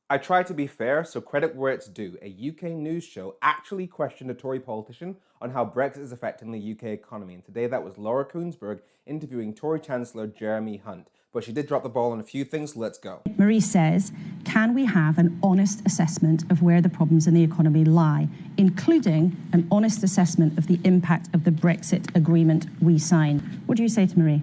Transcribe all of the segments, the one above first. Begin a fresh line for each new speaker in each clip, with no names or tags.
I try to be fair, so credit where it's due. A UK news show actually questioned a Tory politician on how Brexit is affecting the UK economy, and today that was Laura Kuenssberg interviewing Tory Chancellor Jeremy Hunt. But she did drop the ball on a few things, so let's go.
Marie says, can we have an honest assessment of where the problems in the economy lie, including an honest assessment of the impact of the Brexit agreement we signed? What do you say to Marie?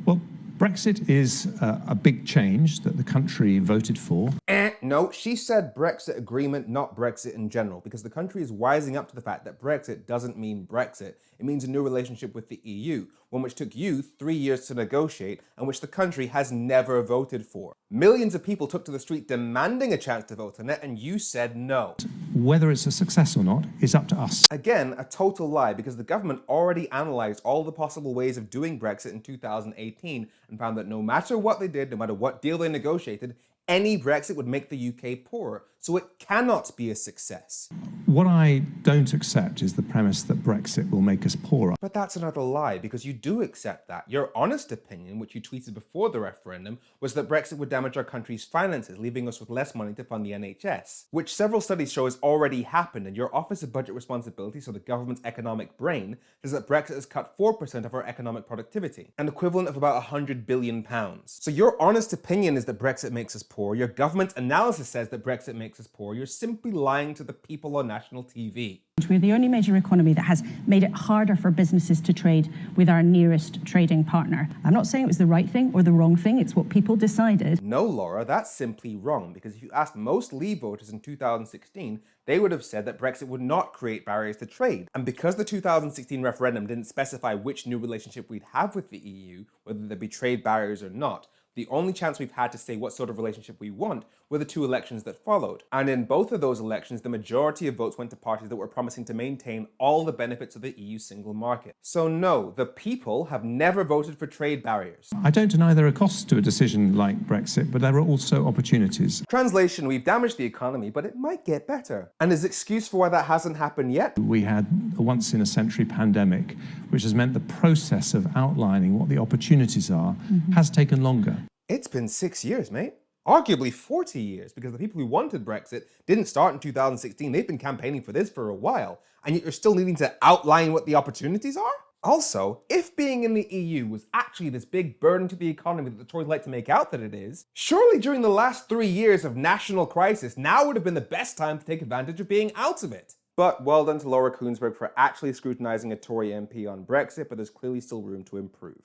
Well, Brexit is a big change that the country voted for.
No, she said Brexit agreement, not Brexit in general, because the country is wising up to the fact that Brexit doesn't mean Brexit. It means a new relationship with the EU, one which took you 3 years to negotiate and which the country has never voted for. Millions of people took to the street demanding a chance to vote on it, and you said no.
Whether it's a success or not is up to us.
Again, a total lie, because the government already analysed all the possible ways of doing Brexit in 2018 and found that no matter what they did, no matter what deal they negotiated, any Brexit would make the UK poorer, so it cannot be a success.
What I don't accept is the premise that Brexit will make us poorer.
But that's another lie, because you do accept that. Your honest opinion, which you tweeted before the referendum, was that Brexit would damage our country's finances, leaving us with less money to fund the NHS, which several studies show has already happened, and your Office of Budget Responsibility, so the government's economic brain, says that Brexit has cut 4% of our economic productivity, an equivalent of about £100 billion. So your honest opinion is that Brexit makes us poor. Your government analysis says that Brexit makes us poor. You're simply lying to the people on national TV.
We're the only major economy that has made it harder for businesses to trade with our nearest trading partner. I'm not saying it was the right thing or the wrong thing, it's what people decided.
No, Laura, that's simply wrong, because if you asked most Leave voters in 2016, they would have said that Brexit would not create barriers to trade. And because the 2016 referendum didn't specify which new relationship we'd have with the EU, whether there be trade barriers or not, the only chance we've had to say what sort of relationship we want were the two elections that followed. And in both of those elections, the majority of votes went to parties that were promising to maintain all the benefits of the EU single market. So no, the people have never voted for trade barriers.
I don't deny there are costs to a decision like Brexit, but there are also opportunities.
Translation, we've damaged the economy, but it might get better. And his excuse for why that hasn't happened yet?
We had a once-in-a-century pandemic, which has meant the process of outlining what the opportunities are has taken longer.
It's been 6 years, mate. Arguably 40 years, because the people who wanted Brexit didn't start in 2016. They've been campaigning for this for a while, and yet you're still needing to outline what the opportunities are? Also, if being in the EU was actually this big burden to the economy that the Tories like to make out that it is, surely during the last 3 years of national crisis, now would have been the best time to take advantage of being out of it. But well done to Laura Kuenssberg for actually scrutinising a Tory MP on Brexit, but there's clearly still room to improve.